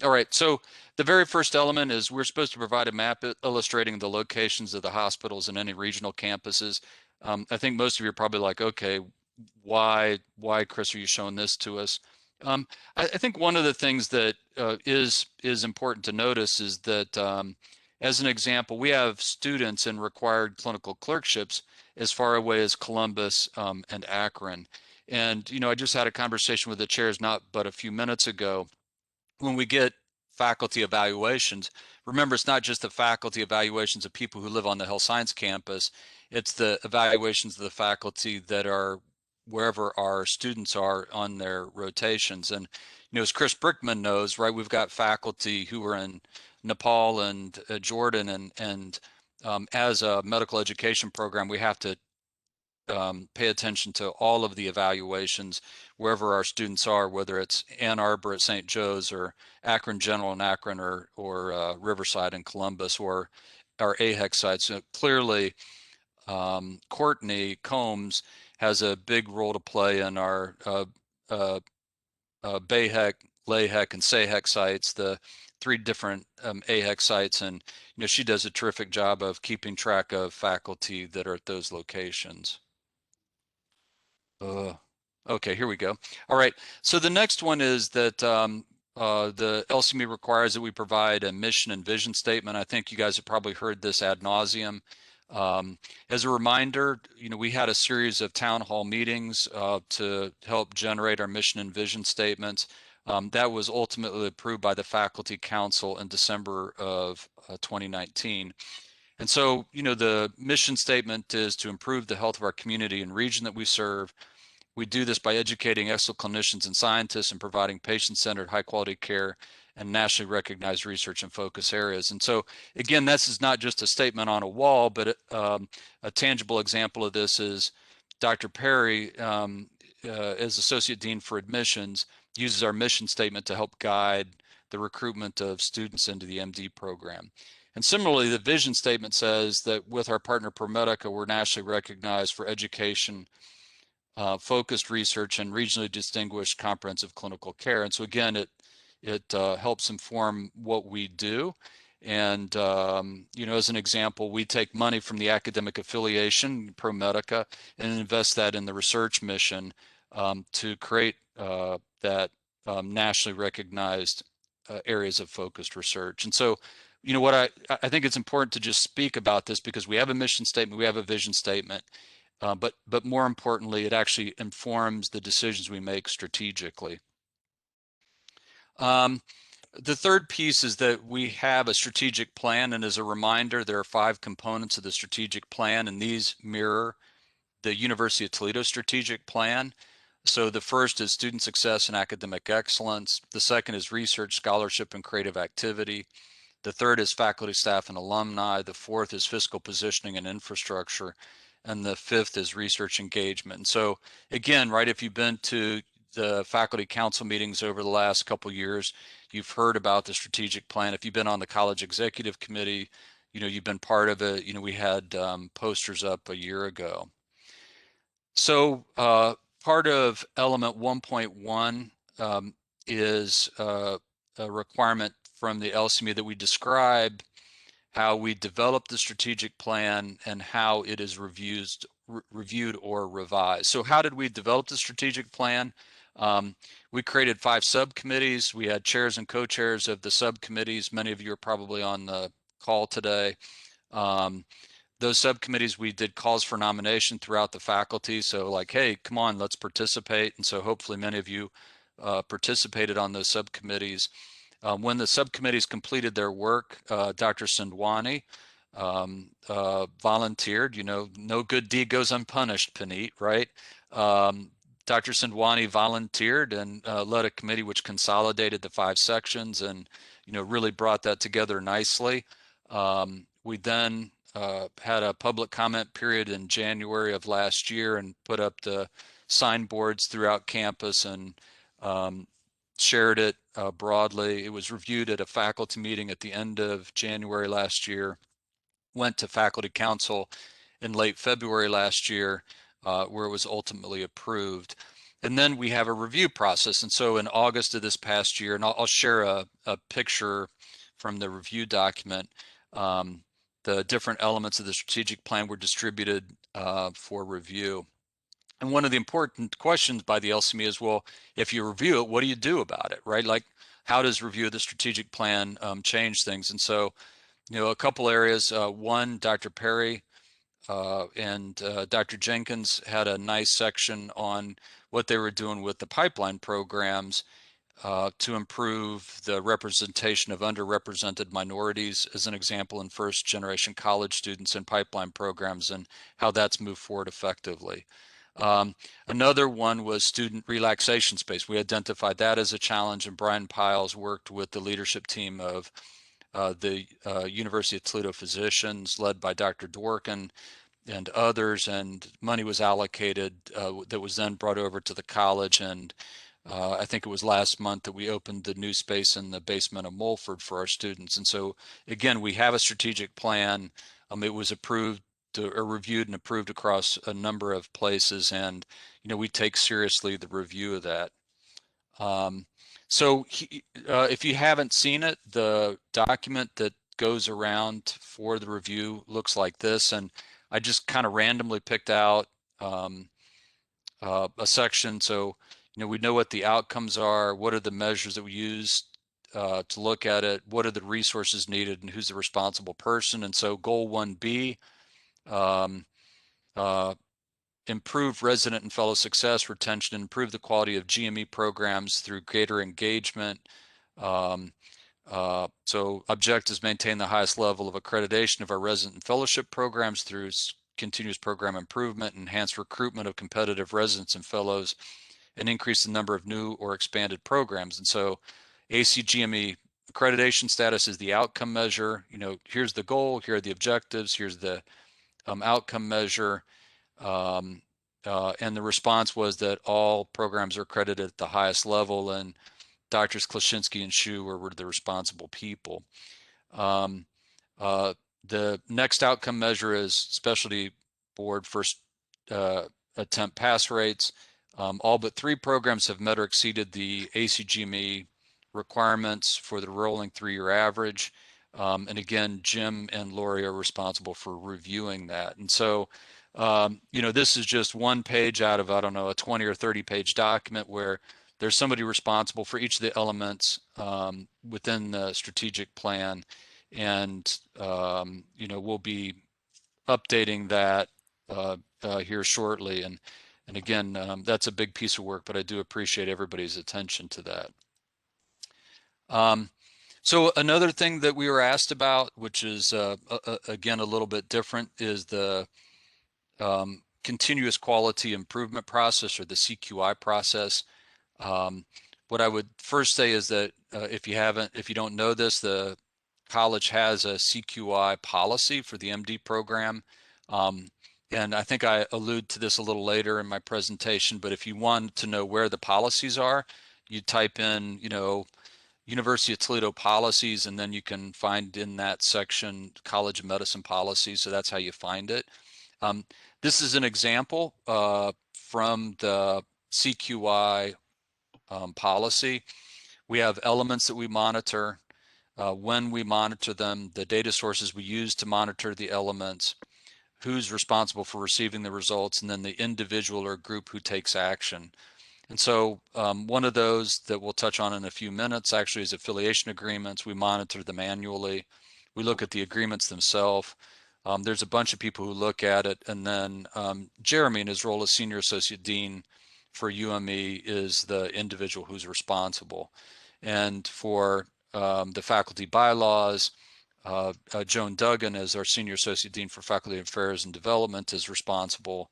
All right, so the very first element is we're supposed to provide a map illustrating the locations of the hospitals and any regional campuses. I think most of you are probably like, okay, why, Chris, are you showing this to us? I think one of the things that is important to notice is that, as an example, we have students in required clinical clerkships as far away as Columbus and Akron. And, I just had a conversation with the chairs not but a few minutes ago. When we get faculty evaluations, remember, it's not just the faculty evaluations of people who live on the health science campus, it's the evaluations of the faculty that are wherever our students are on their rotations. And, as Chris Brickman knows, right, we've got faculty who are in Nepal and Jordan, and as a medical education program, we have to pay attention to all of the evaluations wherever our students are, whether it's Ann Arbor at St. Joe's or Akron General in Akron or Riverside in Columbus or our AHEC sites. So clearly, Courtney Combs has a big role to play in our BAHEC, LAHEC, and SAHEC sites, the 3 different AHEC sites, and she does a terrific job of keeping track of faculty that are at those locations. Okay, here we go. All right, so the next one is that the LCME requires that we provide a mission and vision statement. I think you guys have probably heard this ad nauseum. As a reminder, we had a series of town hall meetings to help generate our mission and vision statements. That was ultimately approved by the Faculty Council in December of 2019. And so, the mission statement is to improve the health of our community and region that we serve. We do this by educating excellent clinicians and scientists and providing patient-centered, high-quality care and nationally recognized research and focus areas. And so, again, this is not just a statement on a wall, but a tangible example of this is Dr. Perry, as Associate Dean for Admissions, uses our mission statement to help guide the recruitment of students into the MD program. And similarly, the vision statement says that with our partner ProMedica, we're nationally recognized for education, focused research, and regionally distinguished comprehensive clinical care. And so again, it helps inform what we do. And as an example, we take money from the academic affiliation, ProMedica, and invest that in the research mission to create that nationally recognized areas of focused research. And so, what I think it's important to just speak about this because we have a mission statement, we have a vision statement, but more importantly, it actually informs the decisions we make strategically. The third piece is that we have a strategic plan, and as a reminder, there are 5 components of the strategic plan, and these mirror the University of Toledo strategic plan. So the first is student success and academic excellence. The second is research, scholarship, and creative activity. The third is faculty, staff, and alumni. The fourth is fiscal positioning and infrastructure. And the fifth is research engagement. And so again, right, if you've been to the faculty council meetings over the last couple of years, you've heard about the strategic plan. If you've been on the college executive committee, you've been part of it. We had posters up a year ago. So part of element 1.1 is a requirement from the LCME that we describe how we develop the strategic plan and how it is reviewed or revised. So how did we develop the strategic plan? We created 5 subcommittees. We had chairs and co-chairs of the subcommittees. Many of you are probably on the call today. Those subcommittees, we did calls for nomination throughout the faculty. So like, hey, come on, let's participate. And so hopefully many of you participated on those subcommittees. When the subcommittees completed their work, Dr. Sindwani volunteered. No good deed goes unpunished, Paneet, right? Dr. Sindwani volunteered and led a committee which consolidated the 5 sections and really brought that together nicely. We then had a public comment period in January of last year and put up the signboards throughout campus and shared it broadly. It was reviewed at a faculty meeting at the end of January last year, went to faculty council in late February last year, where it was ultimately approved. And then we have a review process. And so in August of this past year, and I'll share a picture from the review document, the different elements of the strategic plan were distributed for review. And one of the important questions by the LCME is, well, if you review it, what do you do about it, right? Like, how does review of the strategic plan change things? And so, a couple areas. One, Dr. Perry and Dr. Jenkins had a nice section on what they were doing with the pipeline programs to improve the representation of underrepresented minorities, as an example, in first-generation college students in pipeline programs, and how that's moved forward effectively. Another one was student relaxation space. We identified that as a challenge, and Brian Piles worked with the leadership team of the University of Toledo physicians, led by Dr. Dworkin and others, and money was allocated that was then brought over to the college. And I think it was last month that we opened the new space in the basement of Mulford for our students. And so, again, we have a strategic plan. It was approved or reviewed and approved across a number of places, and we take seriously the review of that. So if you haven't seen it, the document that goes around for the review looks like this, and I just kind of randomly picked out a section. So we know what the outcomes are, what are the measures that we use to look at it, what are the resources needed, and who's the responsible person. And so goal 1B, improve resident and fellow success, retention, and improve the quality of GME programs through greater engagement. So objectives: maintain the highest level of accreditation of our resident and fellowship programs through continuous program improvement, enhance recruitment of competitive residents and fellows, and increase the number of new or expanded programs. And so ACGME accreditation status is the outcome measure. Here's the goal, here are the objectives, here's the outcome measure. And the response was that all programs are accredited at the highest level, and Doctors Klashinsky and Shu were the responsible people. The next outcome measure is specialty board first attempt pass rates. All but 3 programs have met or exceeded the ACGME requirements for the rolling 3-year average. And again, Jim and Lori are responsible for reviewing that. And so, this is just one page out of, I don't know, a 20 or 30 page document where there's somebody responsible for each of the elements within the strategic plan. And, we'll be updating that here shortly. And again, that's a big piece of work, but I do appreciate everybody's attention to that. So another thing that we were asked about, which is again a little bit different, is the continuous quality improvement process, or the CQI process. What I would first say is that if you don't know this, the college has a CQI policy for the MD program. And I think I allude to this a little later in my presentation, but if you want to know where the policies are, you type in, University of Toledo policies, and then you can find in that section College of Medicine policies. So that's how you find it. This is an example from the CQI policy. We have elements that we monitor, when we monitor them, the data sources we use to monitor the elements, who's responsible for receiving the results, and then the individual or group who takes action. And so one of those that we'll touch on in a few minutes actually is affiliation agreements. We monitor them annually. We look at the agreements themselves. There's a bunch of people who look at it, and then Jeremy, in his role as Senior Associate Dean for UME, is the individual who's responsible. And for the faculty bylaws, Joan Duggan, as our Senior Associate Dean for Faculty Affairs and Development, is responsible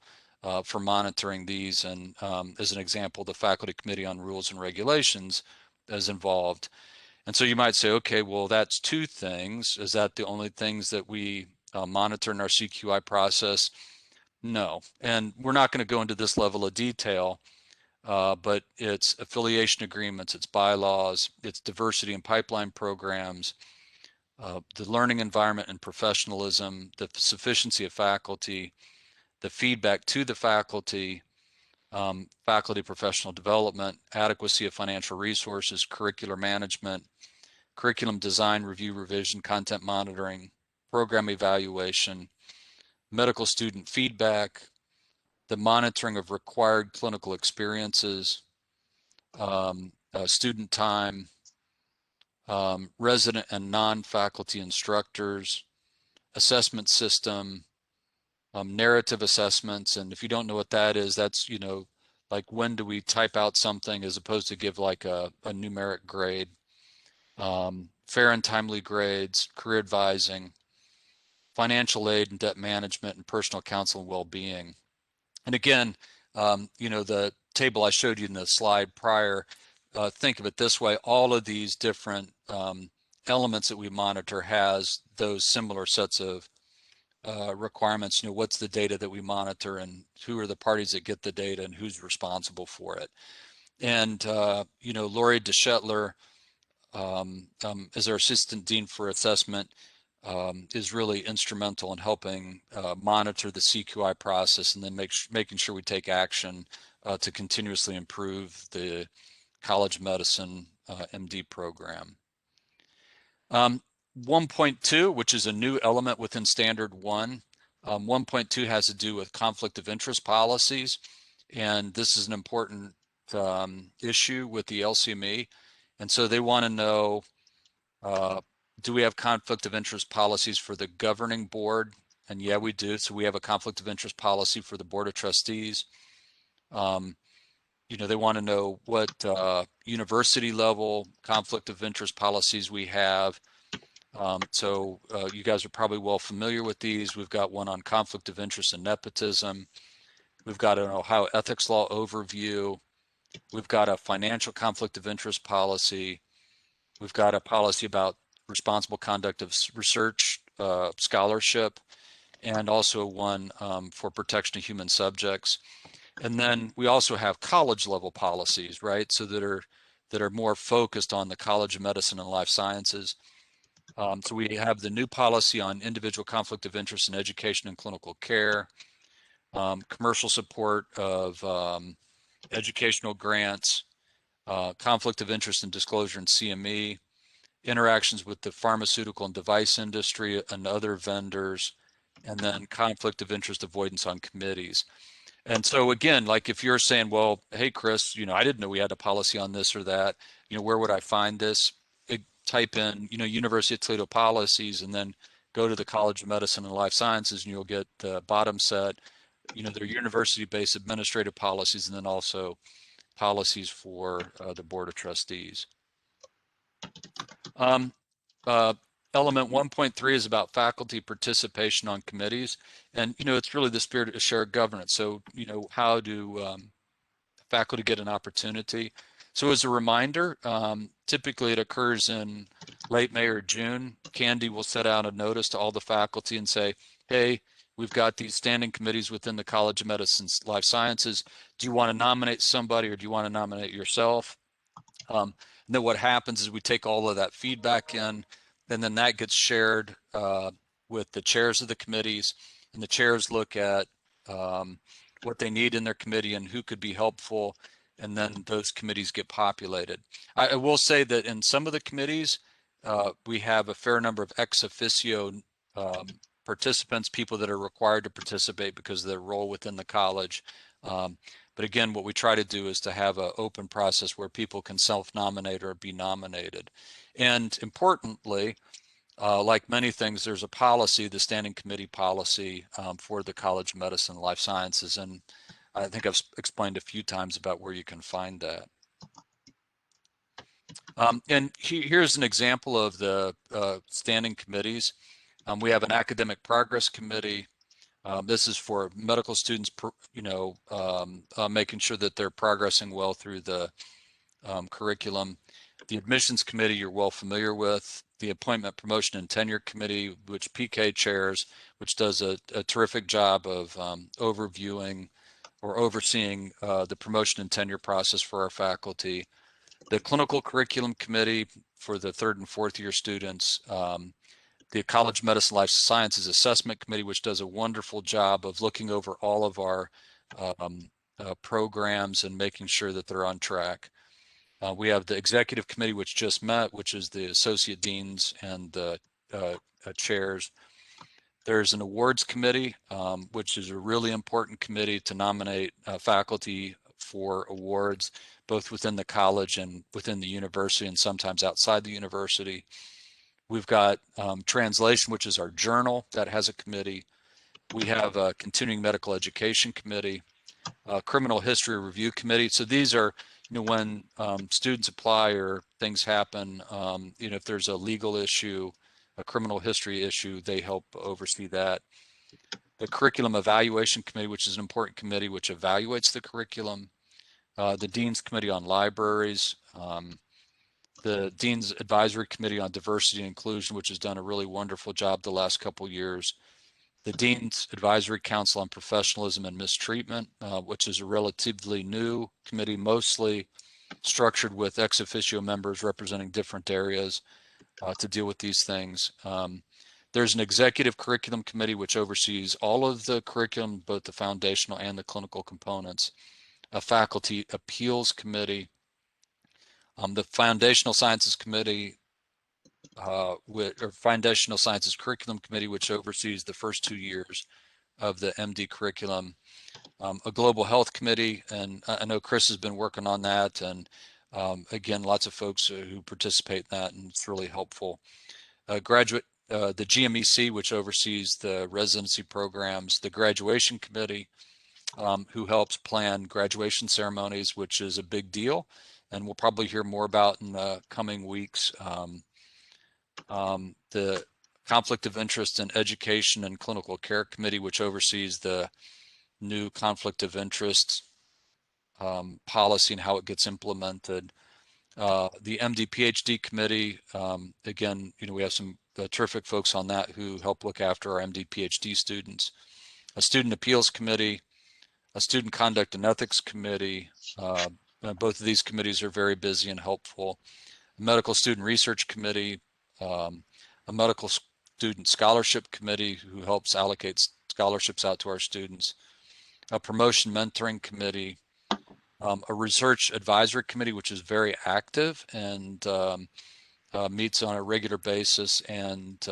for monitoring these. And as an example, the Faculty Committee on Rules and Regulations is involved. And so you might say, okay, well, that's 2 things. Is that the only things that we monitor in our CQI process? No. And we're not going to go into this level of detail, but it's affiliation agreements, it's bylaws, it's diversity and pipeline programs, the learning environment and professionalism, the sufficiency of faculty, the feedback to the faculty, faculty professional development, adequacy of financial resources, curricular management, curriculum design, review, revision, content monitoring, program evaluation, medical student feedback, the monitoring of required clinical experiences, student time, resident and non-faculty instructors, assessment system, narrative assessments. And if you don't know what that is, that's, like when do we type out something as opposed to give like a numeric grade, fair and timely grades, career advising, financial aid and debt management, and personal counsel and well-being. And again, the table I showed you in the slide prior, think of it this way: all of these different elements that we monitor has those similar sets of requirements. What's the data that we monitor, and who are the parties that get the data, and who's responsible for it. And Lori DeShetler, as our assistant dean for assessment, is really instrumental in helping monitor the CQI process, and then making sure we take action to continuously improve the College of Medicine MD program. 1.2, which is a new element within Standard 1. 1.2 has to do with conflict of interest policies, and this is an important issue with the LCME. And so they want to know, do we have conflict of interest policies for the governing board? And yeah, we do. So we have a conflict of interest policy for the Board of Trustees. They want to know what university level conflict of interest policies we have. So you guys are probably well familiar with these. We've got one on conflict of interest and nepotism. We've got an Ohio ethics law overview. We've got a financial conflict of interest policy. We've got a policy about responsible conduct of research, scholarship, and also one for protection of human subjects. And then we also have college level policies, right? So that are more focused on the College of Medicine and Life Sciences. So we have the new policy on individual conflict of interest in education and clinical care, commercial support of educational grants, conflict of interest and disclosure in CME, interactions with the pharmaceutical and device industry and other vendors, and then conflict of interest avoidance on committees. And so again, like if you're saying, well, hey, Chris, I didn't know we had a policy on this or that, where would I find this? Type in, University of Toledo policies, and then go to the College of Medicine and Life Sciences, and you'll get the bottom set, their university-based administrative policies, and then also policies for the Board of Trustees. Element 1.3 is about faculty participation on committees. And, it's really the spirit of shared governance. So, how do faculty get an opportunity? So as a reminder, typically it occurs in late May or June. Candy will set out a notice to all the faculty and say, hey, we've got these standing committees within the College of Medicine and Life Sciences. Do you want to nominate somebody, or do you want to nominate yourself? And then what happens is we take all of that feedback in, and then that gets shared with the chairs of the committees, and the chairs look at what they need in their committee and who could be helpful, and then those committees get populated. I will say that in some of the committees, we have a fair number of ex officio participants, people that are required to participate because of their role within the college. But again, what we try to do is to have an open process where people can self-nominate or be nominated. And importantly, like many things, there's a policy, the standing committee policy for the College of Medicine and Life Sciences. And I think I've explained a few times about where you can find that. And here's an example of the standing committees. We have an academic progress committee. This is for medical students, making sure that they're progressing well through the curriculum. The admissions committee you're well familiar with. The appointment, promotion, and tenure committee, which PK chairs, which does a terrific job of overviewing or overseeing the promotion and tenure process for our faculty. The clinical curriculum committee for the 3rd and 4th year students. The College of Medicine Life Sciences Assessment Committee, which does a wonderful job of looking over all of our programs and making sure that they're on track. We have the executive committee, which just met, which is the associate deans and the chairs. There's an awards committee, which is a really important committee to nominate faculty for awards, both within the college and within the university, and sometimes outside the university. We've got translation, which is our journal, that has a committee. We have a continuing medical education committee, criminal history review committee. So these are, when students apply or things happen, if there's a legal issue, a criminal history issue, they help oversee that. The curriculum evaluation committee, which is an important committee which evaluates the curriculum. The Dean's Committee on Libraries, the Dean's Advisory Committee on Diversity and Inclusion, which has done a really wonderful job the last couple years. The Dean's Advisory Council on Professionalism and Mistreatment, which is a relatively new committee, mostly structured with ex officio members representing different areas to deal with these things. There's an executive curriculum committee which oversees all of the curriculum, both the foundational and the clinical components. A faculty appeals committee, the foundational sciences committee, or foundational sciences curriculum committee, which oversees the first 2 years of the MD curriculum. A global health committee, and I know Chris has been working on that, and again, lots of folks who participate in that, and it's really helpful. The GMEC, which oversees the residency programs, the graduation committee, who helps plan graduation ceremonies, which is a big deal, and we'll probably hear more about in the coming weeks. The conflict of interest in education and clinical care committee, which oversees the new conflict of interest policy and how it gets implemented. The MD PhD committee, again, we have some terrific folks on that who help look after our MD PhD students. A student appeals committee, a student conduct and ethics committee. Both of these committees are very busy and helpful. A medical student research committee, a medical student scholarship committee who helps allocate scholarships out to our students, a promotion mentoring committee, a research advisory committee, which is very active and meets on a regular basis and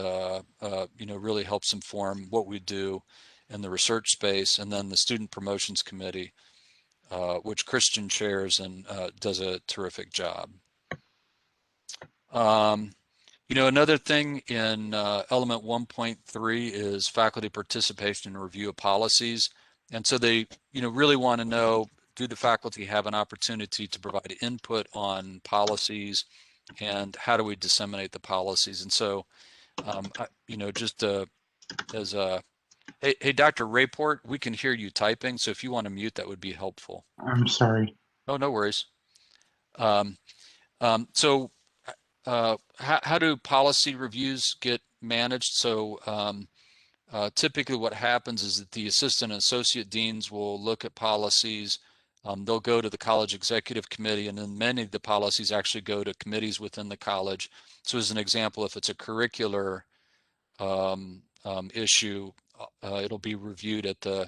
really helps inform what we do in the research space, and then the student promotions committee, which Christian chairs and does a terrific job. Another thing in element 1.3 is faculty participation and review of policies. And so they, really want to know, do the faculty have an opportunity to provide input on policies, and how do we disseminate the policies? And so, just as a, hey, Dr. Rayport, we can hear you typing. So if you want to mute, that would be helpful. I'm sorry. Oh, no worries. So how do policy reviews get managed? So typically what happens is that the assistant and associate deans will look at policies. They'll go to the college executive committee, and then many of the policies actually go to committees within the college. So as an example, if it's a curricular issue, it'll be reviewed at the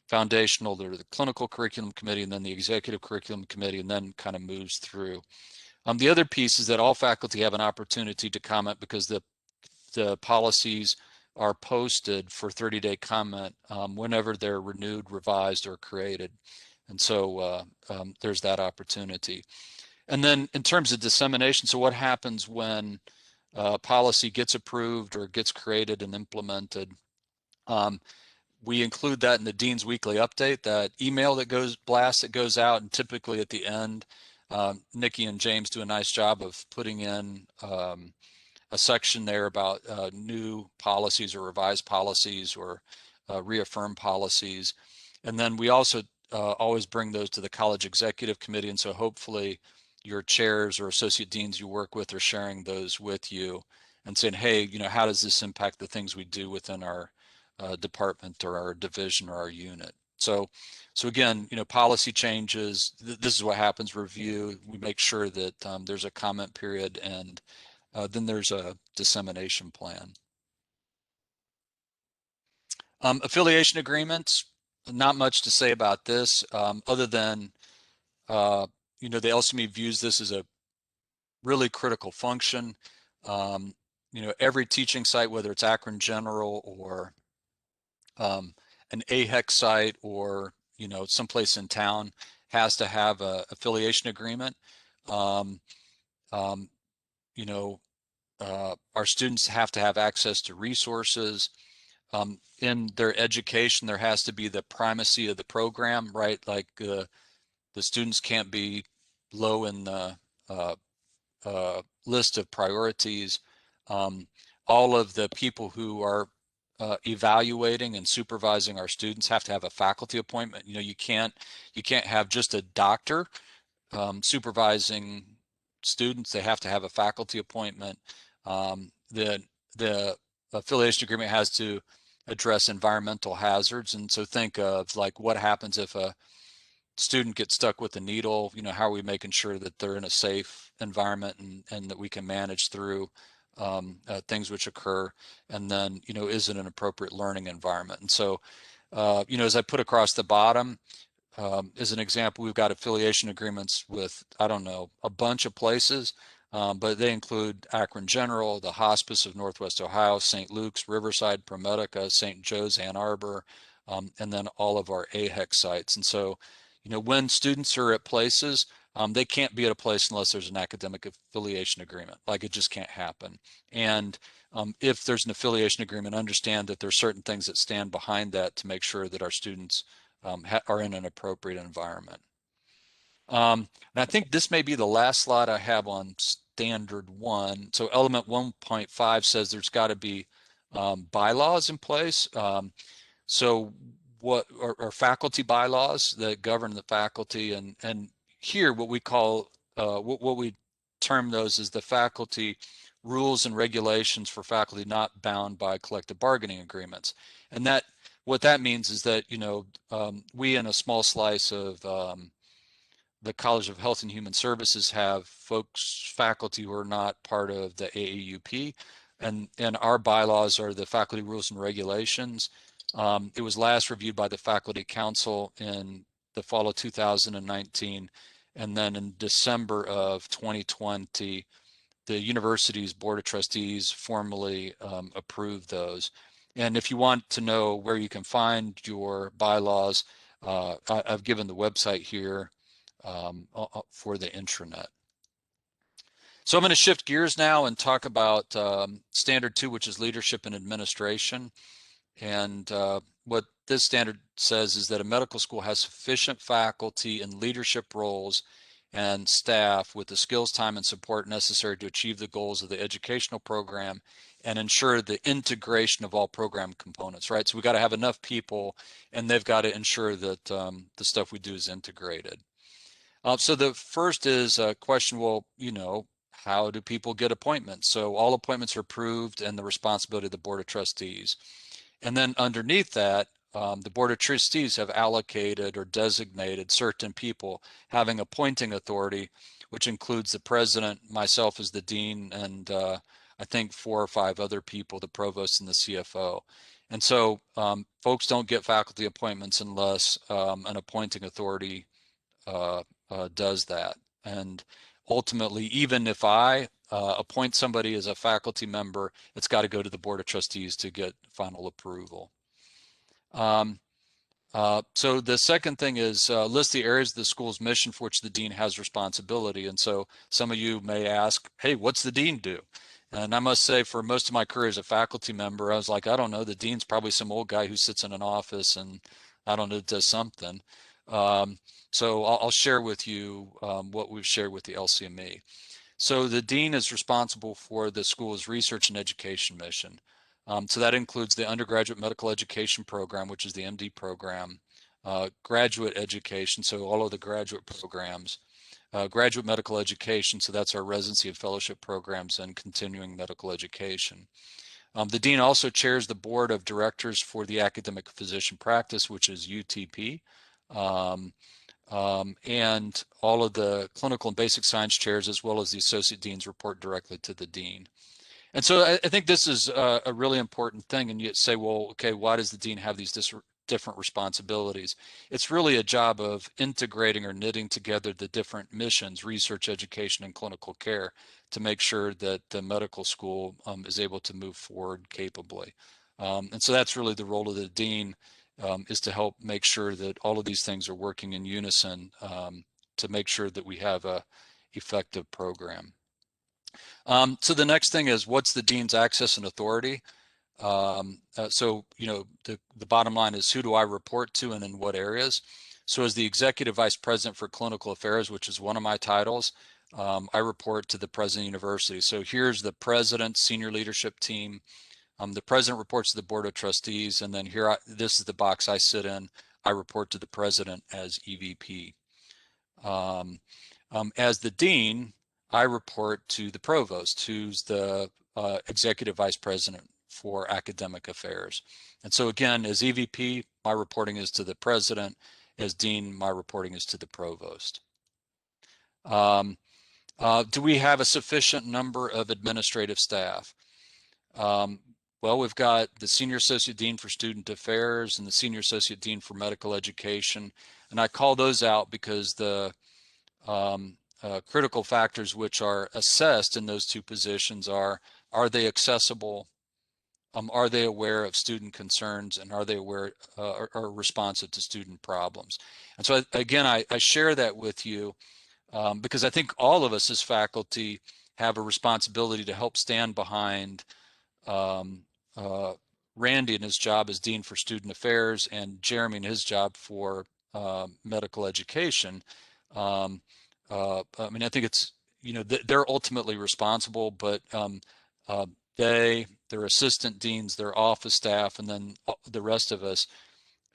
foundational or the clinical curriculum committee, and then the executive curriculum committee, and then kind of moves through. The other piece is that all faculty have an opportunity to comment, because the policies are posted for 30-day comment whenever they're renewed, revised, or created. And so there's that opportunity. And then in terms of dissemination, so what happens when policy gets approved or gets created and implemented? We include that in the Dean's Weekly Update, that email that blast that goes out, and typically at the end, Nikki and James do a nice job of putting in a section there about new policies or revised policies or reaffirmed policies. And then we also always bring those to the college executive committee, and so hopefully your chairs or associate deans you work with are sharing those with you and saying, hey, how does this impact the things we do within our department or our division or our unit? So again, policy changes, this is what happens, review, we make sure that there's a comment period, and then there's a dissemination plan. Affiliation agreements, not much to say about this, other than you know, the LCME views this as a really critical function. You know, every teaching site, whether it's Akron General or an AHEC site or, you know, someplace in town, has to have a affiliation agreement. Um, um, you know, our students have to have access to resources. In their education, there has to be the primacy of the program, right? Like the students can't be low in the uh, list of priorities. Um, all of the people who are evaluating and supervising our students have to have a faculty appointment. You know, you can't have just a doctor supervising students. They have to have a faculty appointment. The affiliation agreement has to address environmental hazards, and so think of like what happens if a student gets stuck with a needle. You know, how are we making sure that they're in a safe environment and that we can manage through things which occur, and then, you know, is it an appropriate learning environment? And so, you know, as I put across the bottom, as an example, we've got affiliation agreements with, I don't know, a bunch of places, but they include Akron General, the Hospice of Northwest Ohio, St. Luke's, Riverside, ProMedica, St. Joe's, Ann Arbor, and then all of our AHEC sites. And so, you know, when students are at places, they can't be at a place unless there's an academic affiliation agreement. Like, it just can't happen. And if there's an affiliation agreement, understand that there's certain things that stand behind that to make sure that our students are in an appropriate environment. And I think this may be the last slide I have on standard one. So element 1.5 says there's got to be bylaws in place. So what are faculty bylaws that govern the faculty, and here what we call what we term those as the faculty rules and regulations for faculty not bound by collective bargaining agreements. And that what that means is that, you know, we in a small slice of the College of Health and Human Services have faculty who are not part of the AAUP, and our bylaws are the faculty rules and regulations. It was last reviewed by the Faculty Council in the fall of 2019, and then in December of 2020, the university's Board of Trustees formally approved those. And if you want to know where you can find your bylaws, I've given the website here for the intranet. So I'm going to shift gears now and talk about standard 2, which is leadership and administration. And what this standard says is that a medical school has sufficient faculty in leadership roles and staff with the skills, time, and support necessary to achieve the goals of the educational program and ensure the integration of all program components, right? So we got to have enough people, and they've got to ensure that the stuff we do is integrated. So the first is a question, well, you know, how do people get appointments? So all appointments are approved and the responsibility of the Board of Trustees. And then underneath that, the Board of Trustees have allocated or designated certain people having appointing authority, which includes the president, myself as the dean, and I think 4 or 5 other people, the provost and the CFO. And so folks don't get faculty appointments unless an appointing authority does that. And ultimately, even if I appoint somebody as a faculty member, it's got to go to the Board of Trustees to get final approval. So the second thing is list the areas of the school's mission for which the dean has responsibility. And so some of you may ask, hey, what's the dean do? And I must say, for most of my career as a faculty member, I was like, I don't know, the dean's probably some old guy who sits in an office and, I don't know, does something. So I'll share with you what we've shared with the LCME. So the dean is responsible for the school's research and education mission. So that includes the undergraduate medical education program, which is the MD program, graduate education, so all of the graduate programs, graduate medical education, so that's our residency and fellowship programs, and continuing medical education. The dean also chairs the board of directors for the academic physician practice, which is UTP. And all of the clinical and basic science chairs, as well as the associate deans, report directly to the dean. And so I think this is a really important thing. And you say, well, okay, why does the dean have these different responsibilities. It's really a job of integrating or knitting together the different missions, research, education, and clinical care, to make sure that the medical school is able to move forward capably. And so that's really the role of the dean, is to help make sure that all of these things are working in unison, to make sure that we have a effective program. So the next thing is, what's the dean's access and authority? So, the bottom line is, who do I report to and in what areas? So as the Executive Vice President for Clinical Affairs, which is one of my titles, I report to the President of the University. So here's the President, Senior Leadership Team. The President reports to the Board of Trustees, and then this is the box I sit in. I report to the President as EVP. As the Dean, I report to the Provost, who's the Executive Vice President for Academic Affairs. And so again, as EVP, my reporting is to the President. As Dean, my reporting is to the Provost. Do we have a sufficient number of administrative staff? Well, we've got the Senior Associate Dean for Student Affairs and the Senior Associate Dean for Medical Education. And I call those out because the critical factors which are assessed in those two positions are they accessible? Are they aware of student concerns, and are they aware or responsive to student problems? And so again, I share that with you because I think all of us as faculty have a responsibility to help stand behind Randy in his job as Dean for Student Affairs, and Jeremy in his job for medical education. I mean, I think it's, they're ultimately responsible, but their assistant deans, their office staff, and then the rest of us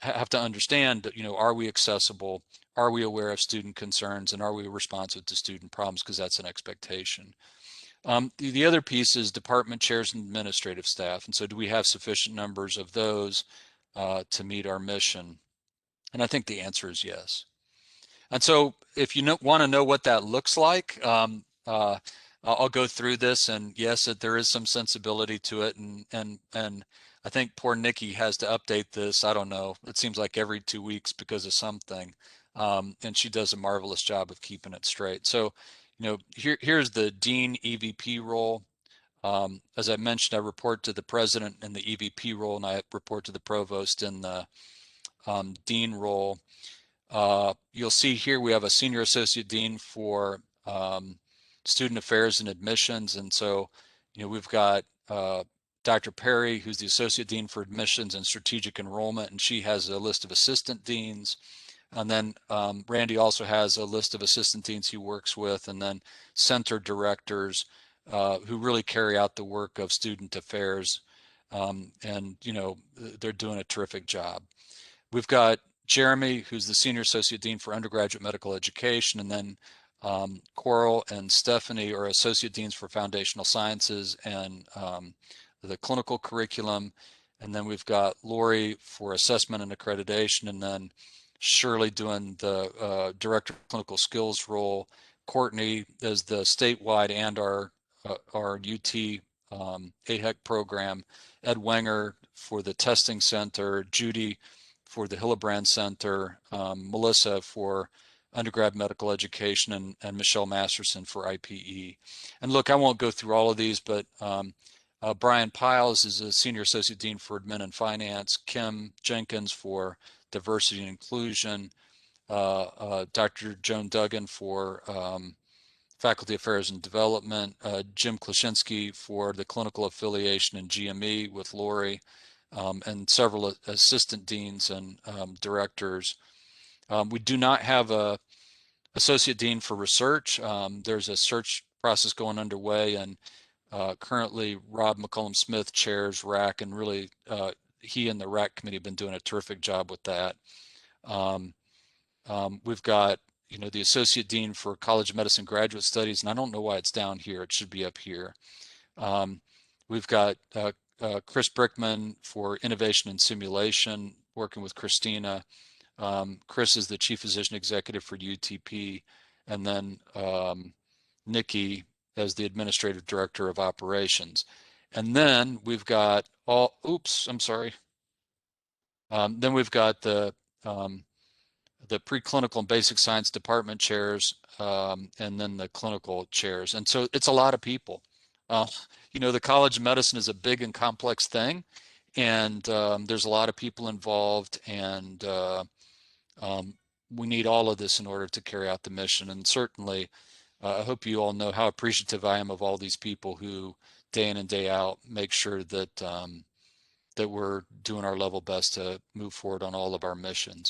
have to understand that, are we accessible? Are we aware of student concerns? And are we responsive to student problems? Because that's an expectation. The other piece is department chairs and administrative staff. And so do we have sufficient numbers of those to meet our mission? And I think the answer is yes. And so if you want to know what that looks like, I'll go through this, and yes, there is some sensibility to it, and I think poor Nikki has to update this. I don't know. It seems like every 2 weeks because of something, and she does a marvelous job of keeping it straight. So, here's the Dean EVP role. As I mentioned, I report to the President in the EVP role, and I report to the Provost in the Dean role. You'll see here we have a Senior Associate Dean for Student Affairs and Admissions. And so, we've got Dr. Perry, who's the Associate Dean for Admissions and Strategic Enrollment, and she has a list of assistant deans. And then Randy also has a list of assistant deans he works with, and then center directors who really carry out the work of student affairs. And, they're doing a terrific job. We've got Jeremy, who's the Senior Associate Dean for Undergraduate Medical Education, and then Coral and Stephanie are Associate Deans for Foundational Sciences and the Clinical Curriculum. And then we've got Lori for Assessment and Accreditation, and then Shirley doing the Director of Clinical Skills role, Courtney as the statewide and our UT AHEC program, Ed Wenger for the Testing Center, Judy for the Hillebrand Center, Melissa for undergrad medical education, and Michelle Masterson for IPE. And look, I won't go through all of these, but Brian Piles is a Senior Associate Dean for Admin and Finance, Kim Jenkins for Diversity and Inclusion, Dr. Joan Duggan for Faculty Affairs and Development, Jim Klaschinski for the Clinical Affiliation and GME with Lori, and several assistant deans and directors. We do not have a associate dean for research. There's a search process going underway, and currently Rob McCollum Smith chairs RAC, and really he and the RAC committee have been doing a terrific job with that. We've got the associate dean for College of Medicine Graduate Studies, and I don't know why it's down here. It should be up here. We've got Chris Brickman for Innovation and Simulation, working with Christina. Chris is the Chief Physician Executive for UTP, and then Nikki as the Administrative Director of Operations. And then we've got I'm sorry. Then we've got the preclinical and basic science department chairs, and then the clinical chairs. And so it's a lot of people. Uh, the College of Medicine is a big and complex thing, and there's a lot of people involved, and um, we need all of this in order to carry out the mission. And certainly, I hope you all know how appreciative I am of all these people who, day in and day out, make sure that that we're doing our level best to move forward on all of our missions.